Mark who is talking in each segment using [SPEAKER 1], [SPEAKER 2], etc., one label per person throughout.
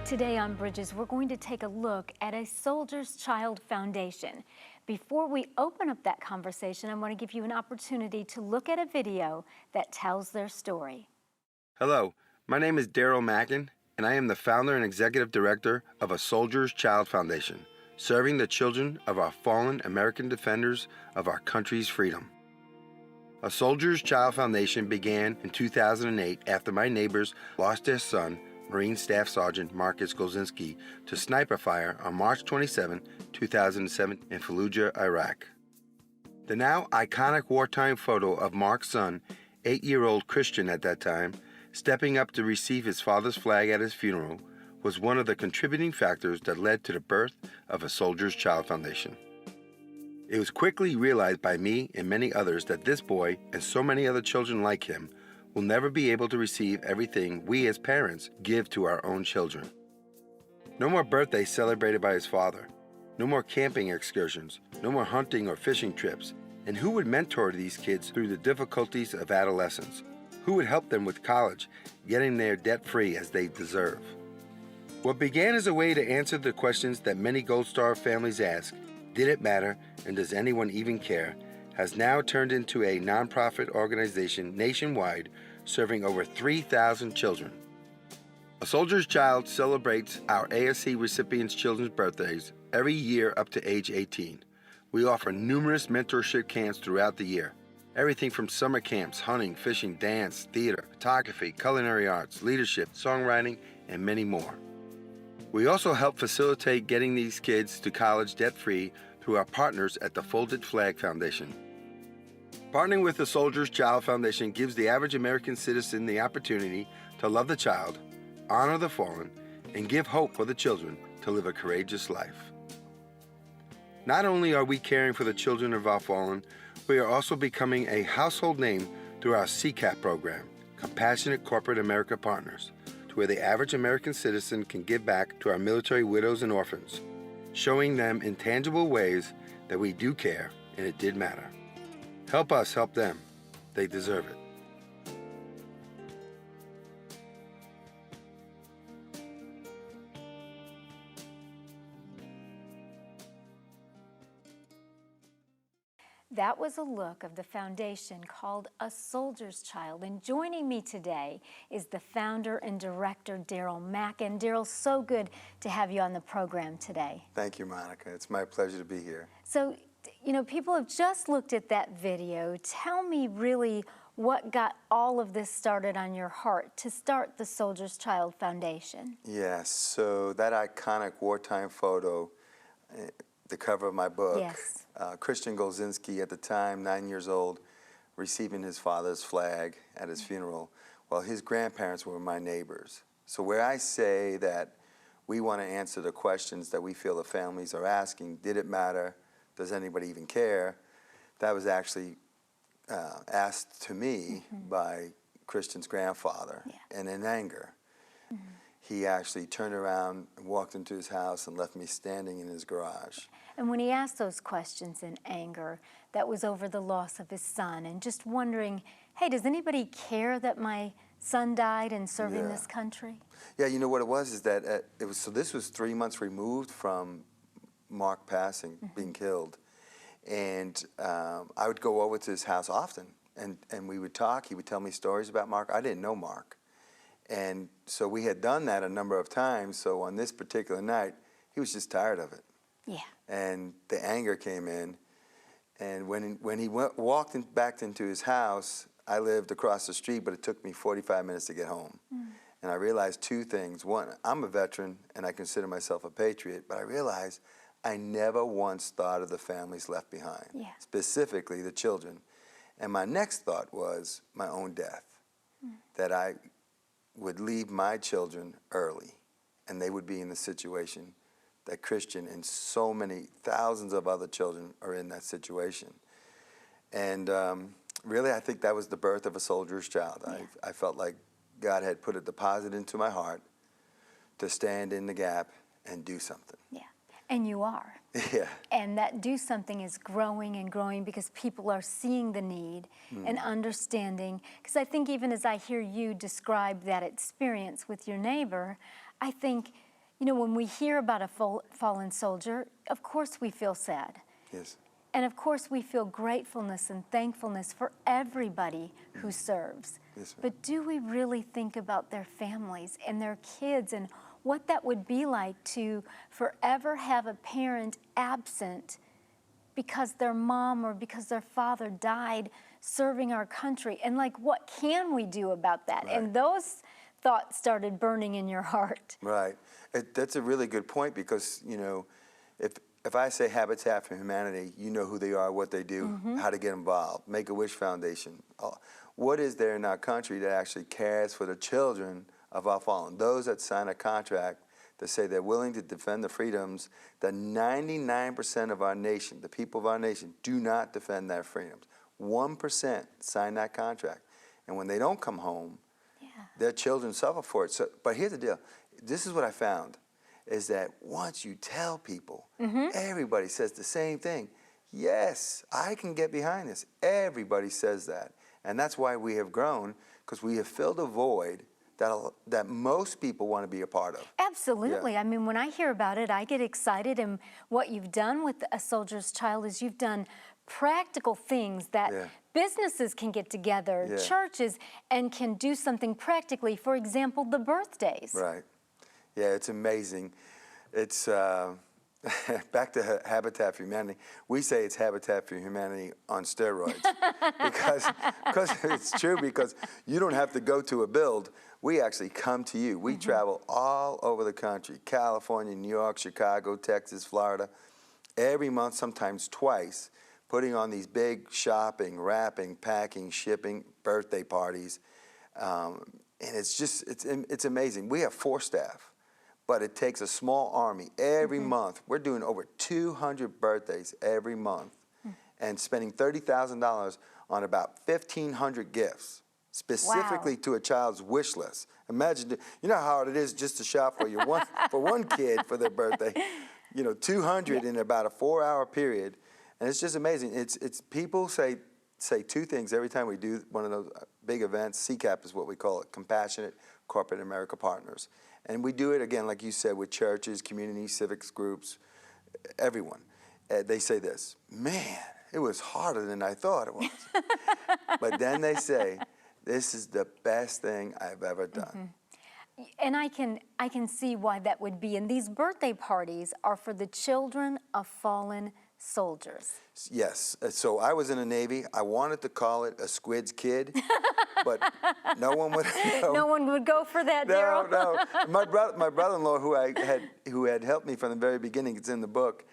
[SPEAKER 1] Today on Bridges, we're going to take a look at a Soldier's Child Foundation. Before we open up that conversation, I want to give you an opportunity to look at a video that tells their story.
[SPEAKER 2] Hello, my name is Darrell Mackin, and I am the founder and executive director of a Soldier's Child Foundation, serving the children of our fallen American defenders of our country's freedom. A Soldier's Child Foundation began in 2008 after my neighbors lost their son, Marine Staff Sergeant Marcus Golzinski, to sniper fire on March 27, 2007 in Fallujah, Iraq. The now iconic wartime photo of Mark's son, 8-year-old Christian at that time, stepping up to receive his father's flag at his funeral, was one of the contributing factors that led to the birth of a Soldier's Child Foundation. It was quickly realized by me and many others that this boy, and so many other children like him, will never be able to receive everything we as parents give to our own children. No more birthdays celebrated by his father, no more camping excursions, no more hunting or fishing trips, and who would mentor these kids through the difficulties of adolescence? Who would help them with college, getting there debt-free as they deserve? What began as a way to answer the questions that many Gold Star families ask, did it matter, and does anyone even care, has now turned into a nonprofit organization nationwide serving over 3,000 children. A Soldier's Child celebrates our ASC recipients' children's birthdays every year up to age 18. We offer numerous mentorship camps throughout the year. Everything from summer camps, hunting, fishing, dance, theater, photography, culinary arts, leadership, songwriting, and many more. We also help facilitate getting these kids to college debt-free through our partners at the Folded Flag Foundation. Partnering with the Soldier's Child Foundation gives the average American citizen the opportunity to love the child, honor the fallen, and give hope for the children to live a courageous life. Not only are we caring for the children of our fallen, we are also becoming a household name through our CCAP program, Compassionate Corporate America Partners, to where the average American citizen can give back to our military widows and orphans, showing them in tangible ways that we do care and it did matter. Help us help them. They deserve it.
[SPEAKER 1] That was a look of the foundation called A Soldier's Child. And joining me today is the founder and director, Daryl Mackin. Daryl, so good to have you on the program today.
[SPEAKER 2] Thank you, Monica. It's my pleasure to be here.
[SPEAKER 1] So, you know, people have just looked at that video. Tell me really what got all of this started on your heart to start the Soldier's Child Foundation.
[SPEAKER 2] Yes, so that iconic wartime photo, the cover of my book,
[SPEAKER 1] yes.
[SPEAKER 2] Christian Golzinski at the time, 9 years old, receiving his father's flag at his funeral, while his grandparents were my neighbors. So where I say that we want to answer the questions that we feel the families are asking, did it matter? Does anybody even care? That was actually asked to me by Christian's grandfather, and in anger. He actually turned around and walked into his house and left me standing in his garage.
[SPEAKER 1] And when he asked those questions in anger, that was over the loss of his son and just wondering, hey, does anybody care that my son died in serving this country?
[SPEAKER 2] Yeah, you know what it was is that so this was 3 months removed from Mark passing, being killed. And I would go over to his house often and we would talk. He would tell me stories about Mark. I didn't know Mark. And so we had done that a number of times. So on this particular night, he was just tired of it.
[SPEAKER 1] Yeah.
[SPEAKER 2] And the anger came in. And when he walked back into his house, I lived across the street, but it took me 45 minutes to get home. And I realized two things. One, I'm a veteran and I consider myself a patriot, but I realized I never once thought of the families left behind, specifically the children. And my next thought was my own death, that I would leave my children early and they would be in the situation that Christian and so many thousands of other children are in that situation. And really, I think that was the birth of a Soldier's Child. I felt like God had put a deposit into my heart to stand in the gap and do something.
[SPEAKER 1] Yeah, and you are.
[SPEAKER 2] Yeah.
[SPEAKER 1] And that do something is growing and growing because people are seeing the need and understanding. Because I think even as I hear you describe that experience with your neighbor, I think You know, when we hear about a fallen soldier, of course we feel sad.
[SPEAKER 2] Yes.
[SPEAKER 1] And of course we feel gratefulness and thankfulness for everybody who serves.
[SPEAKER 2] Yes, ma'am.
[SPEAKER 1] But do we really think about their families and their kids and what that would be like to forever have a parent absent because their mom or because their father died serving our country? And like, what can we do about that?
[SPEAKER 2] Right.
[SPEAKER 1] And those thoughts started burning in your heart.
[SPEAKER 2] Right. That's a really good point because, you know, if I say Habitat for Humanity, you know who they are, what they do, how to get involved. Make-A-Wish Foundation. What is there in our country that actually cares for the children of our fallen? Those that sign a contract that say they're willing to defend the freedoms that 99% of our nation, the people of our nation, do not defend their freedoms. 1% sign that contract. And when they don't come home, their children suffer for it. So, but here's the deal. This is what I found, is that once you tell people, everybody says the same thing. Yes, I can get behind this. Everybody says that. And that's why we have grown, because we have filled a void that most people want to be a part of.
[SPEAKER 1] Absolutely.
[SPEAKER 2] Yeah.
[SPEAKER 1] I mean, when I hear about it, I get excited. And what you've done with A Soldier's Child is you've done practical things that businesses can get together, churches, and can do something practically. For example, the birthdays.
[SPEAKER 2] Right. Yeah, it's amazing. It's back to Habitat for Humanity. We say it's Habitat for Humanity on steroids because it's true, because you don't have to go to a build. We actually come to you. We travel all over the country, California, New York, Chicago, Texas, Florida, every month, sometimes twice, putting on these big shopping, wrapping, packing, shipping, birthday parties. And it's amazing. We have 4 staff. But it takes a small army every month. We're doing over 200 birthdays every month and spending $30,000 on about 1,500 gifts, specifically to a child's wish list. Imagine, you know how hard it is just to shop for for one kid for their birthday. You know, 200 in about a 4-hour period. And it's just amazing. It's people say 2 things every time we do one of those big events. CCAP is what we call it, Compassionate Corporate America Partners. And we do it, again, like you said, with churches, community, civics groups, everyone. They say this, man, it was harder than I thought it was. But then they say, this is the best thing I've ever done.
[SPEAKER 1] And I can see why that would be. And these birthday parties are for the children of fallen soldiers.
[SPEAKER 2] Yes. So I was in the Navy. I wanted to call it a Squid's Kid, but no one would.
[SPEAKER 1] No one would go for that, Daryl.
[SPEAKER 2] No. My brother-in-law, who had helped me from the very beginning, it's in the book,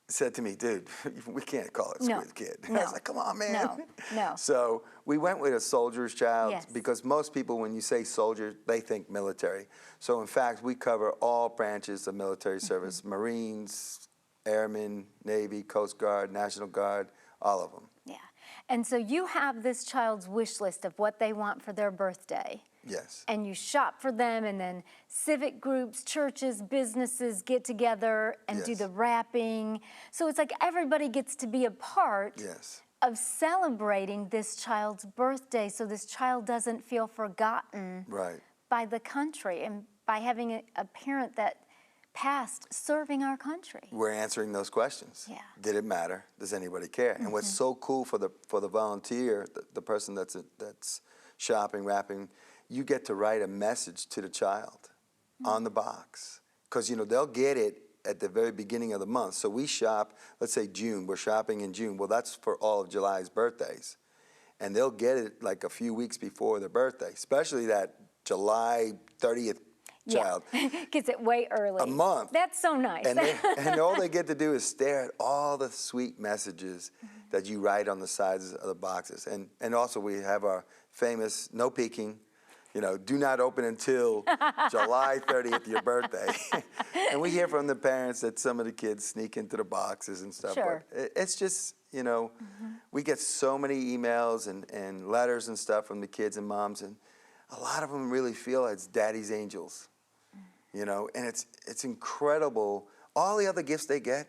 [SPEAKER 2] said to me, dude, we can't call it Squid's Kid. I was like, come on, man.
[SPEAKER 1] No.
[SPEAKER 2] So we went with A Soldier's Child because most people, when you say soldier, they think military. So in fact, we cover all branches of military service, Marines, Airmen, Navy, Coast Guard, National Guard, all of them.
[SPEAKER 1] Yeah. And so you have this child's wish list of what they want for their birthday.
[SPEAKER 2] Yes.
[SPEAKER 1] And you shop for them, and then civic groups, churches, businesses get together and do the wrapping. So it's like everybody gets to be a part of celebrating this child's birthday, so this child doesn't feel forgotten by the country and by having a parent that passed serving our country.
[SPEAKER 2] We're answering those questions.
[SPEAKER 1] Yeah.
[SPEAKER 2] Did it matter? Does anybody care? And what's so cool for the volunteer, the person that's shopping, wrapping, you get to write a message to the child on the box. Because, you know, they'll get it at the very beginning of the month. So we shop, let's say June, we're shopping in June. Well, that's for all of July's birthdays. And they'll get it like a few weeks before their birthday, especially that July 30th child.
[SPEAKER 1] Gets it way early.
[SPEAKER 2] A month.
[SPEAKER 1] That's so nice.
[SPEAKER 2] And all they get to do is stare at all the sweet messages that you write on the sides of the boxes. And also we have our famous no peeking, you know, do not open until July 30th, your birthday. And we hear from the parents that some of the kids sneak into the boxes and stuff.
[SPEAKER 1] Sure.
[SPEAKER 2] But it's just, you know, we get so many emails and letters and stuff from the kids and moms, and a lot of them really feel it's daddy's angels. You know, and it's incredible. All the other gifts they get,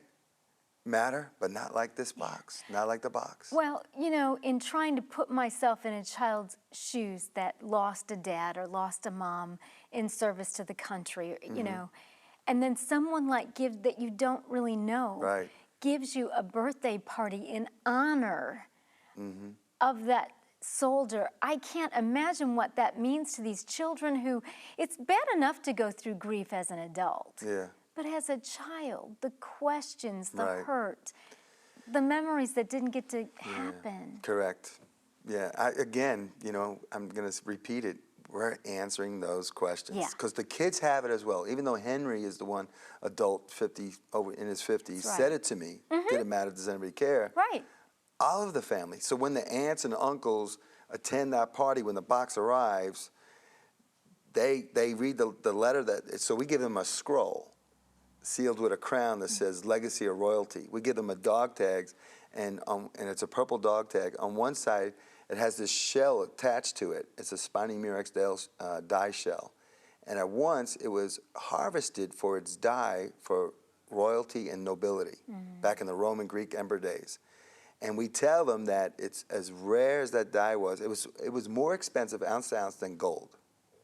[SPEAKER 2] matter, but not like this box, not like the box.
[SPEAKER 1] Well, you know, in trying to put myself in a child's shoes that lost a dad or lost a mom in service to the country, you know, and then someone like that you don't really know
[SPEAKER 2] Right.
[SPEAKER 1] gives you a birthday party in honor of that soldier. I can't imagine what that means to these children who, it's bad enough to go through grief as an adult.
[SPEAKER 2] Yeah.
[SPEAKER 1] But as a child, the questions, the
[SPEAKER 2] Right.
[SPEAKER 1] hurt, the memories that didn't get to happen.
[SPEAKER 2] Correct. Yeah. Again, you know, I'm going to repeat it. We're answering those questions
[SPEAKER 1] Yeah.
[SPEAKER 2] because the kids have it as well. Even though Henry is the one adult, 50 over in his 50s,
[SPEAKER 1] Right.
[SPEAKER 2] said it to me. Didn't matter. Does anybody care?
[SPEAKER 1] Right.
[SPEAKER 2] All of the family. So when the aunts and uncles attend that party, when the box arrives, they read the letter so we give them a scroll sealed with a crown that says legacy of royalty. We give them a dog tag, and it's a purple dog tag. On one side, it has this shell attached to it. It's a Spiny Murex dye shell. And at once, it was harvested for its dye for royalty and nobility back in the Roman Greek emperor days. And we tell them that it's as rare as that dye was. It was more expensive ounce to ounce than gold.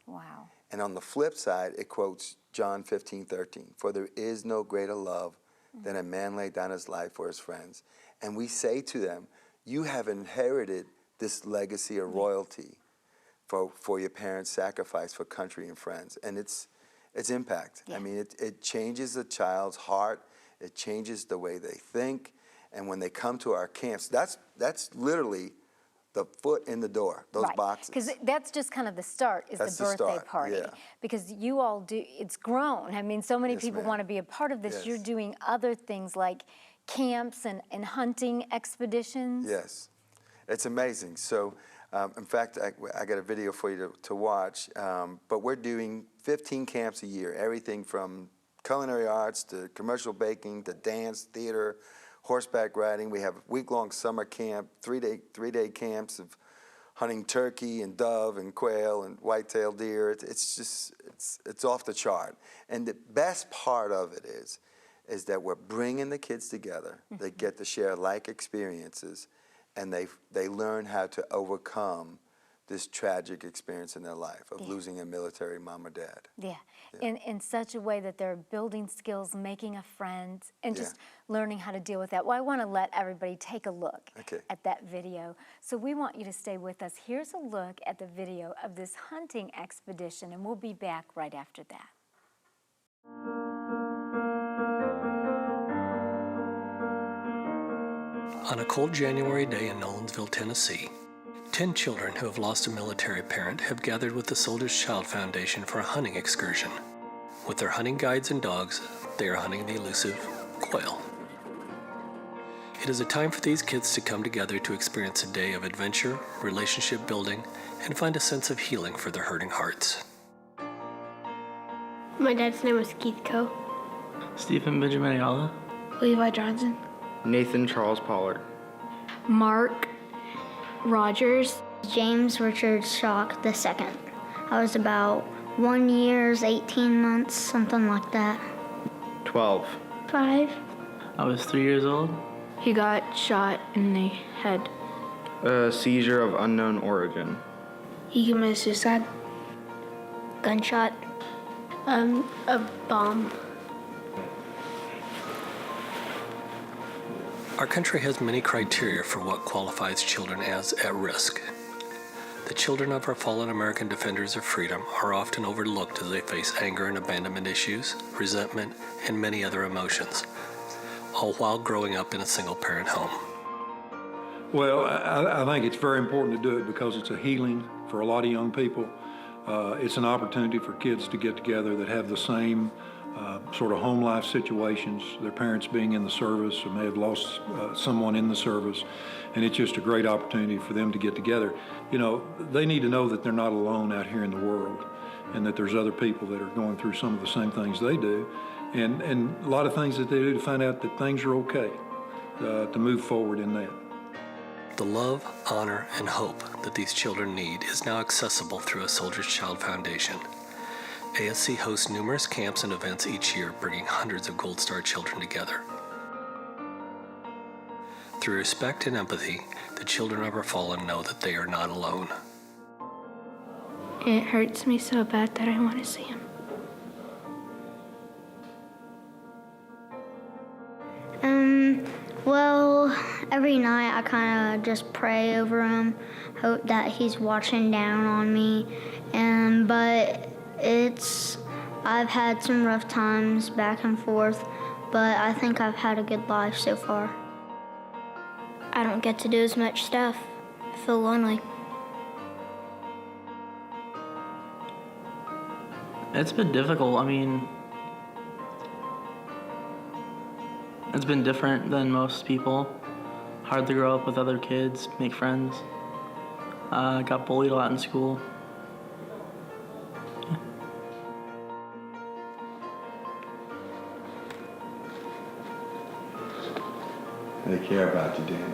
[SPEAKER 1] Wow.
[SPEAKER 2] And on the flip side, it quotes John 15:13, for there is no greater love than a man lay down his life for his friends. And we say to them, you have inherited this legacy of royalty for your parents' sacrifice for country and friends. And it's impact.
[SPEAKER 1] Yeah.
[SPEAKER 2] I mean, it changes the child's heart. It changes the way they think. And when they come to our camps, that's literally the foot in the door, those boxes.
[SPEAKER 1] Because that's just kind of the start, is
[SPEAKER 2] That's
[SPEAKER 1] the
[SPEAKER 2] the
[SPEAKER 1] birthday
[SPEAKER 2] start,
[SPEAKER 1] party.
[SPEAKER 2] yeah.
[SPEAKER 1] Because you all do, it's grown. I mean, so many
[SPEAKER 2] Yes,
[SPEAKER 1] people
[SPEAKER 2] ma'am.
[SPEAKER 1] want to be a part of this.
[SPEAKER 2] Yes.
[SPEAKER 1] You're doing other things like camps and hunting expeditions.
[SPEAKER 2] Yes, it's amazing. So, in fact, I got a video for you to watch, but we're doing 15 camps a year, everything from culinary arts to commercial baking to dance, theater, horseback riding. We have week-long summer camp, three-day camps of hunting turkey and dove and quail and white-tailed deer. It's off the chart. And the best part of it is that we're bringing the kids together. They get to share like experiences, and they learn how to overcome this tragic experience in their life of losing a military mom or dad.
[SPEAKER 1] Yeah, in such a way that they're building skills, making a friend, and just learning how to deal with that. Well, I want to let everybody take a look at that video. So we want you to stay with us. Here's a look at the video of this hunting expedition, and we'll be back right after that.
[SPEAKER 3] On a cold January day in Nolensville, Tennessee, 10 children who have lost a military parent have gathered with the Soldier's Child Foundation for a hunting excursion. With their hunting guides and dogs, they are hunting the elusive quail. It is a time for these kids to come together to experience a day of adventure, relationship building, and find a sense of healing for their hurting hearts.
[SPEAKER 4] My dad's name was Keith Coe.
[SPEAKER 5] Stephen Benjamin Ayala.
[SPEAKER 4] Levi Johnson.
[SPEAKER 5] Nathan Charles Pollard.
[SPEAKER 4] Mark Rogers.
[SPEAKER 6] James Richard Schock II. I was about 1 year, 18 months, something like that.
[SPEAKER 5] 12.
[SPEAKER 4] 5.
[SPEAKER 5] I was 3 years old.
[SPEAKER 4] He got shot in the head.
[SPEAKER 5] A seizure of unknown origin.
[SPEAKER 4] He committed suicide.
[SPEAKER 6] Gunshot.
[SPEAKER 4] A bomb.
[SPEAKER 3] Our country has many criteria for what qualifies children as at risk. The children of our fallen American defenders of freedom are often overlooked as they face anger and abandonment issues, resentment, and many other emotions, all while growing up in a single-parent home.
[SPEAKER 7] Well, I think it's very important to do it because it's a healing for a lot of young people. It's an opportunity for kids to get together that have the same sort of home life situations, their parents being in the service or may have lost someone in the service, and it's just a great opportunity for them to get together. You know, they need to know that they're not alone out here in the world and that there's other people that are going through some of the same things they do, and a lot of things that they do to find out that things are okay, to move forward in that.
[SPEAKER 3] The love, honor, and hope that these children need is now accessible through a Soldier's Child Foundation. ASC hosts numerous camps and events each year, bringing hundreds of Gold Star children together. Through respect and empathy, the children of our fallen know that they are not alone.
[SPEAKER 4] It hurts me so bad that I want to see him.
[SPEAKER 6] Well, every night I kind of just pray over him, hope that he's watching down on me. But I've had some rough times back and forth, but I think I've had a good life so far. I don't get to do as much stuff. I feel lonely.
[SPEAKER 5] It's been difficult. I mean, it's been different than most people. Hard to grow up with other kids, make friends. Got bullied a lot in school.
[SPEAKER 2] They care about you, Danny.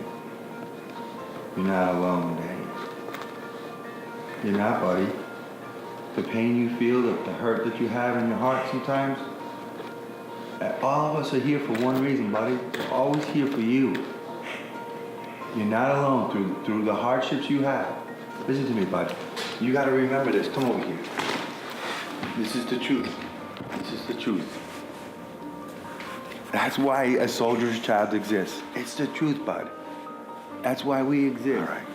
[SPEAKER 2] You're not alone, Danny. You're not, buddy. The pain you feel, the hurt that you have in your heart sometimes, all of us are here for one reason, buddy. We're always here for you. You're not alone through the hardships you have. Listen to me, bud. You gotta remember this. Come over here. This is the truth. This is the truth. That's why a soldier's child exists. It's the truth, bud. That's why we exist. All right.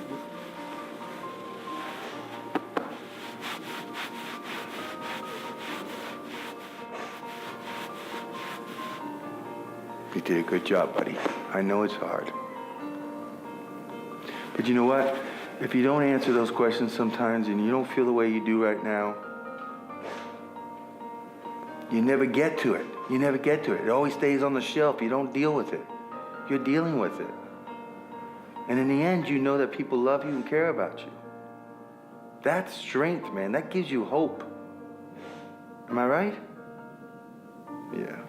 [SPEAKER 2] You did a good job, buddy. I know it's hard. But you know what? If you don't answer those questions sometimes and you don't feel the way you do right now, you never get to it. You never get to it. It always stays on the shelf. You don't deal with it. You're dealing with it. And in the end, you know that people love you and care about you. That's strength, man. That gives you hope. Am I right? Yeah.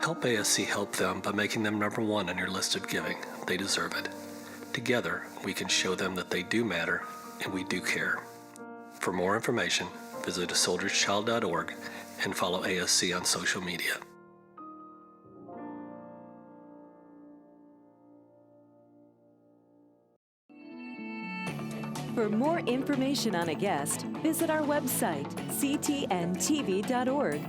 [SPEAKER 3] Help ASC help them by making them number one on your list of giving. They deserve it. Together, we can show them that they do matter and we do care. For more information, visit asoldierschild.org and follow ASC on social media.
[SPEAKER 8] For more information on a guest, visit our website, ctntv.org.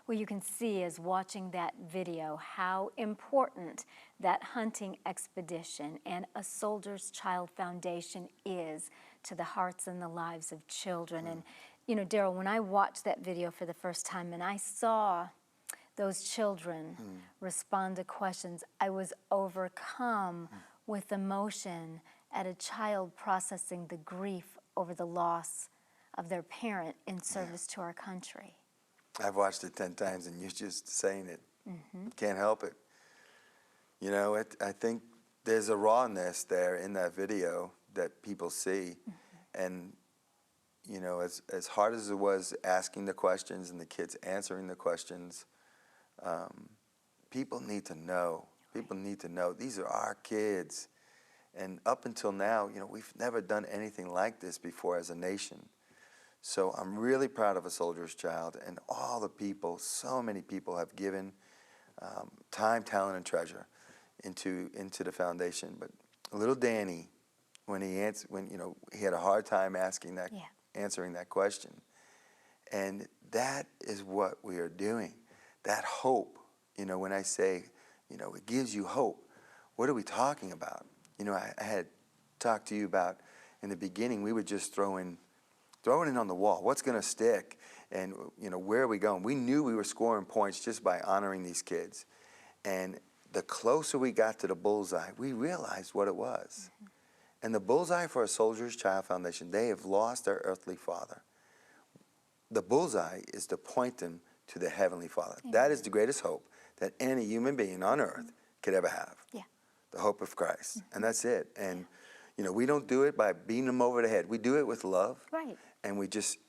[SPEAKER 1] Well, you can see as watching that video how important that hunting expedition and a Soldier's Child Foundation is to the hearts and the lives of children. And, you know, Daryl, when I watched that video for the first time and I saw those children respond to questions, I was overcome with emotion at a child processing the grief over the loss of their parent in service to our country.
[SPEAKER 2] I've watched it 10 times and you're just saying it. Can't help it. You know, I think there's a rawness there in that video that people see. And, you know, as hard as it was asking the questions and the kids answering the questions, people need to know. People need to know these are our kids. And up until now, you know, we've never done anything like this before as a nation. So I'm really proud of A Soldier's Child and all the people, so many people have given time, talent, and treasure into the foundation. But little Danny, when he had a hard time answering that question. And that is what we are doing. That hope, you know, when I say, you know, it gives you hope, what are we talking about? You know, I had talked to you about in the beginning, we would just throw it in on the wall. What's going to stick? And, you know, where are we going? We knew we were scoring points just by honoring these kids. And the closer we got to the bullseye, we realized what it was. And the bullseye for A Soldier's Child Foundation, they have lost their earthly father. The bullseye is to point them to the Heavenly Father. That is the greatest hope that any human being on earth could ever have. The hope of Christ. And that's it. And, we don't do it by beating them over the head. We do it with love.
[SPEAKER 1] Right.
[SPEAKER 2] And we just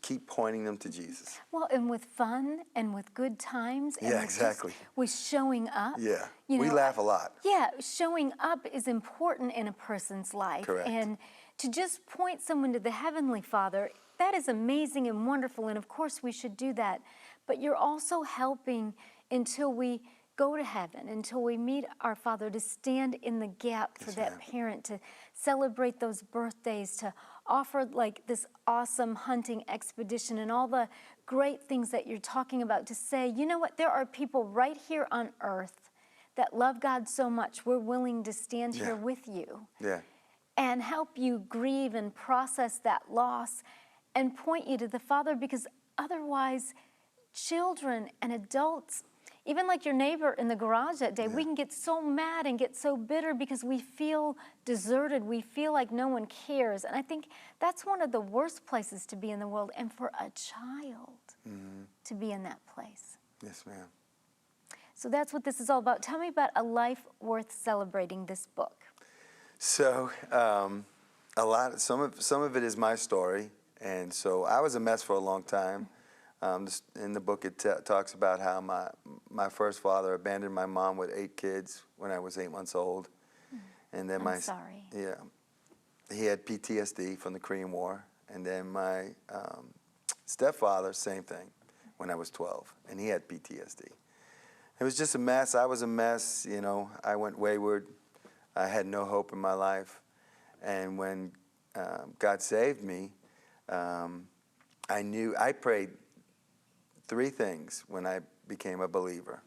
[SPEAKER 2] keep pointing them to Jesus.
[SPEAKER 1] Well, and with fun and with good times. And
[SPEAKER 2] Yeah, exactly.
[SPEAKER 1] With showing up.
[SPEAKER 2] Yeah, we laugh a lot.
[SPEAKER 1] Yeah, showing up is important in a person's life.
[SPEAKER 2] Correct.
[SPEAKER 1] And to just point someone to the Heavenly Father, that is amazing and wonderful. And of course we should do that. But you're also helping until we go to heaven, until we meet our Father, to stand in the gap for that parent, to celebrate those birthdays, to offer like this awesome hunting expedition and all the great things that you're talking about, to say, you know what, there are people right here on earth that love God so much, we're willing to stand here with you and help you grieve and process that loss and point you to the Father, because otherwise children and adults, even like your neighbor in the garage that day, we can get so mad and get so bitter because we feel deserted. We feel like no one cares. And I think that's one of the worst places to be in the world, and for a child to be in that place.
[SPEAKER 2] Yes, ma'am.
[SPEAKER 1] So that's what this is all about. Tell me about A Life Worth Celebrating, this book.
[SPEAKER 2] So some of it is my story. And so I was a mess for a long time. In the book, it talks about how my first father abandoned my mom with 8 kids when I was 8 months old, and then
[SPEAKER 1] I'm sorry.
[SPEAKER 2] Yeah, he had PTSD from the Korean War, and then my stepfather, same thing, when I was 12, and he had PTSD. It was just a mess. I was a mess. I went wayward. I had no hope in my life, and when God saved me, I prayed 3 things when I became a believer.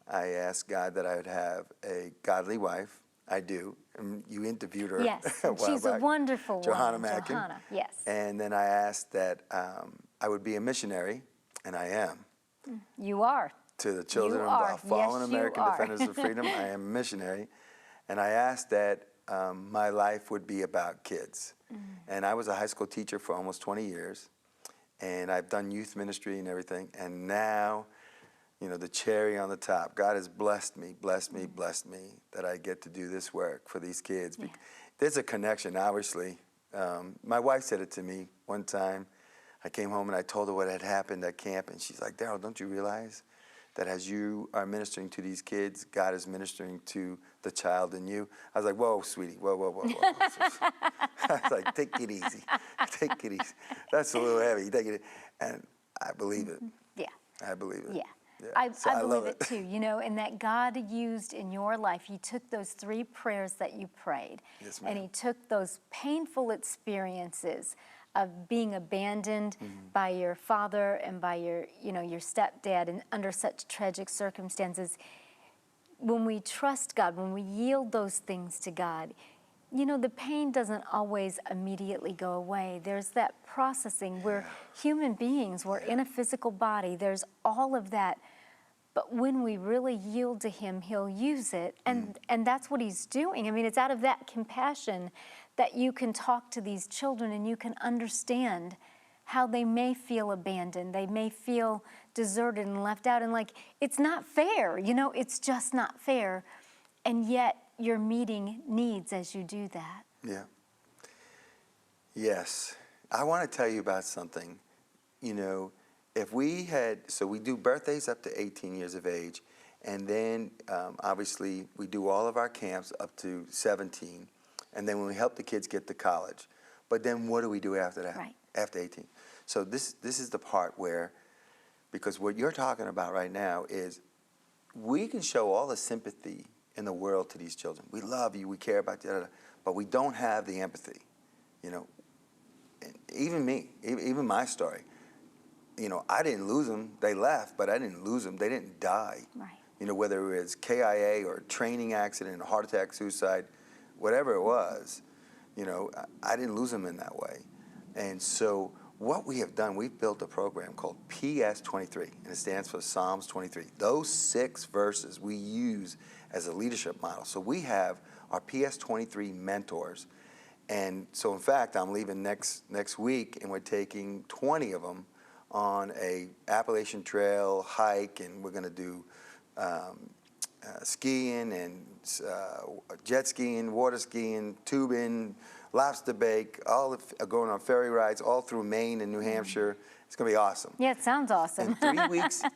[SPEAKER 2] I asked God that I would have a godly wife. I do. And you interviewed her.
[SPEAKER 1] Yes, and she's a wonderful
[SPEAKER 2] Darlyn
[SPEAKER 1] woman.
[SPEAKER 2] Mackin.
[SPEAKER 1] Johanna, yes.
[SPEAKER 2] And then I asked that I would be a missionary, and I am.
[SPEAKER 1] You are.
[SPEAKER 2] To the children
[SPEAKER 1] You
[SPEAKER 2] of
[SPEAKER 1] are.
[SPEAKER 2] our fallen
[SPEAKER 1] Yes, you
[SPEAKER 2] American
[SPEAKER 1] are.
[SPEAKER 2] defenders of freedom, I am a missionary. And I asked that my life would be about kids. And I was a high school teacher for almost 20 years. And I've done youth ministry and everything. And now, the cherry on the top, God has blessed me that I get to do this work for these kids. Yeah. There's a connection, obviously. My wife said it to me one time. I came home and I told her what had happened at camp. And she's like, Daryl, don't you realize that as you are ministering to these kids, God is ministering to the child in you? I was like, whoa, sweetie, whoa. I was like, take it easy. Take it easy. That's a little heavy. Take it. And I believe it.
[SPEAKER 1] Yeah.
[SPEAKER 2] I believe it.
[SPEAKER 1] Yeah.
[SPEAKER 2] Yeah.
[SPEAKER 1] I
[SPEAKER 2] love
[SPEAKER 1] believe it too, and that God used in your life. He took those 3 prayers that you prayed,
[SPEAKER 2] Yes, ma'am.
[SPEAKER 1] and He took those painful experiences of being abandoned by your father and by your stepdad, and under such tragic circumstances. When we trust God, when we yield those things to God, the pain doesn't always immediately go away. There's that processing. We're human beings. We're in a physical body. There's all of that. But when we really yield to Him, He'll use it. And that's what He's doing. I mean, it's out of that compassion that you can talk to these children and you can understand how they may feel abandoned. They may feel deserted and left out. And it's not fair. It's just not fair. And yet you're meeting needs as you do that.
[SPEAKER 2] Yeah. Yes. I want to tell you about something. If we do birthdays up to 18 years of age, and then obviously we do all of our camps up to 17, and then when we help the kids get to college. But then what do we do after that?
[SPEAKER 1] Right.
[SPEAKER 2] After 18. So this is the part where, because what you're talking about right now is we can show all the sympathy in the world to these children. We love you, we care about you, but we don't have the empathy. Even me, even my story. I didn't lose them. They left, but I didn't lose them. They didn't die.
[SPEAKER 1] Right.
[SPEAKER 2] Whether it was KIA or training accident, a heart attack, suicide, whatever it was, I didn't lose them in that way. And so what we have done, we've built a program called PS23, and it stands for Psalms 23. Those 6 verses we use as a leadership model. So we have our PS23 mentors. And so, in fact, I'm leaving next week, and we're taking 20 of them on a Appalachian Trail hike, and we're going to do skiing and jet skiing, water skiing, tubing, lobster bake, going on ferry rides all through Maine and New Hampshire. It's going to be awesome.
[SPEAKER 1] Yeah, it sounds awesome.
[SPEAKER 2] And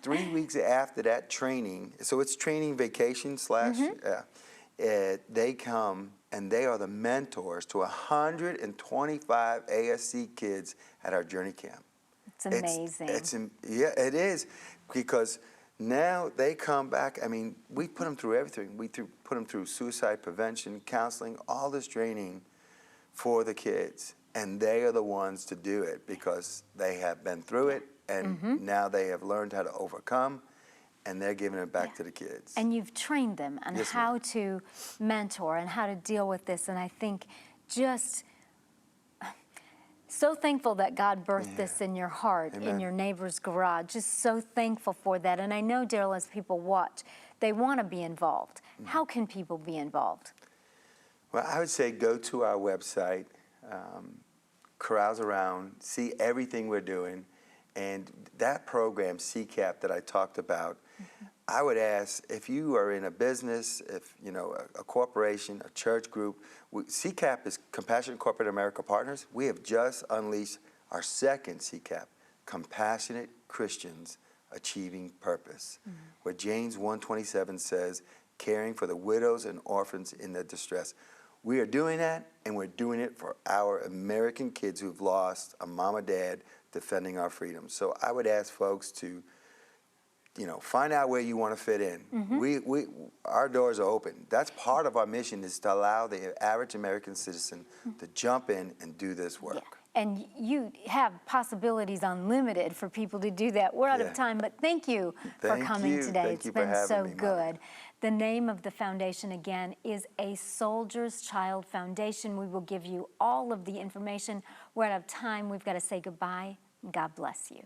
[SPEAKER 2] 3 weeks after that training, so it's training vacation slash, they come and they are the mentors to 125 ASC kids at our Journey Camp.
[SPEAKER 1] It's amazing.
[SPEAKER 2] Yeah, it is, because now they come back. I mean, we put them through everything. We put them through suicide prevention, counseling, all this training for the kids. And they are the ones to do it because they have been through it, and now they have learned how to overcome, and they're giving it back to the kids.
[SPEAKER 1] And you've trained them on how to mentor and how to deal with this. And I think just so thankful that God birthed this in your heart, in your neighbor's garage. Just so thankful for that. And I know, Daryl, as people watch, they want to be involved. How can people be involved?
[SPEAKER 2] Well, I would say go to our website, carouse around, see everything we're doing. And that program, CCAP, that I talked about, I would ask, if you are in a business, if you know a corporation, a church group, CCAP is Compassionate Corporate America Partners. We have just unleashed our second CCAP, Compassionate Christians Achieving Purpose, where James 1:27 says, caring for the widows and orphans in their distress. We are doing that, and we're doing it for our American kids who've lost a mom or dad defending our freedom. So I would ask folks to, find out where you want to fit in. Our doors are open. That's part of our mission, is to allow the average American citizen to jump in and do this work.
[SPEAKER 1] Yeah. And you have possibilities unlimited for people to do that. We're out of time, but thank you for coming today. It's been so good. The name of the foundation, again, is A Soldier's Child Foundation. We will give you all of the information. We're out of time. We've got to say goodbye. God bless you.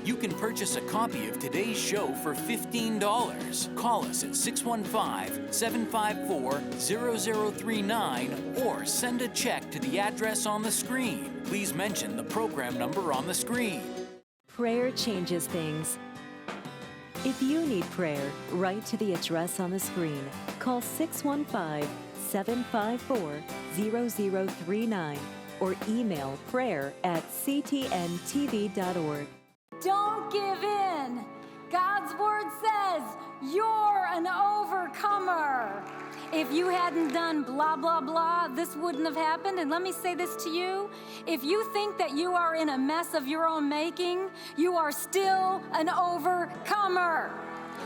[SPEAKER 9] You can purchase a copy of today's show for $15. Call us at 615-754-0039 or send a check to the address on the screen. Please mention the program number on the screen.
[SPEAKER 8] Prayer changes things. If you need prayer, write to the address on the screen. Call 615-754-0039 or email prayer@ctntv.org.
[SPEAKER 1] Don't give in. God's word says you're an overcomer. If you hadn't done blah, blah, blah, this wouldn't have happened. And let me say this to you. If you think that you are in a mess of your own making, you are still an overcomer.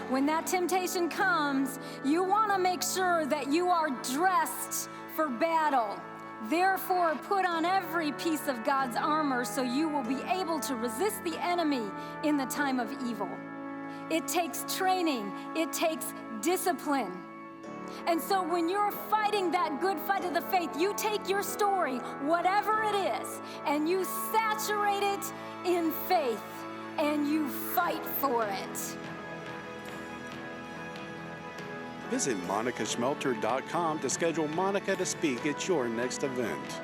[SPEAKER 1] When that temptation comes, you want to make sure that you are dressed for battle. Therefore, put on every piece of God's armor so you will be able to resist the enemy in the time of evil. It takes training. It takes discipline. And so when you're fighting that good fight of the faith, you take your story, whatever it is, and you saturate it in faith, and you fight for it.
[SPEAKER 10] Visit monicaschmelter.com to schedule Monica to speak at your next event.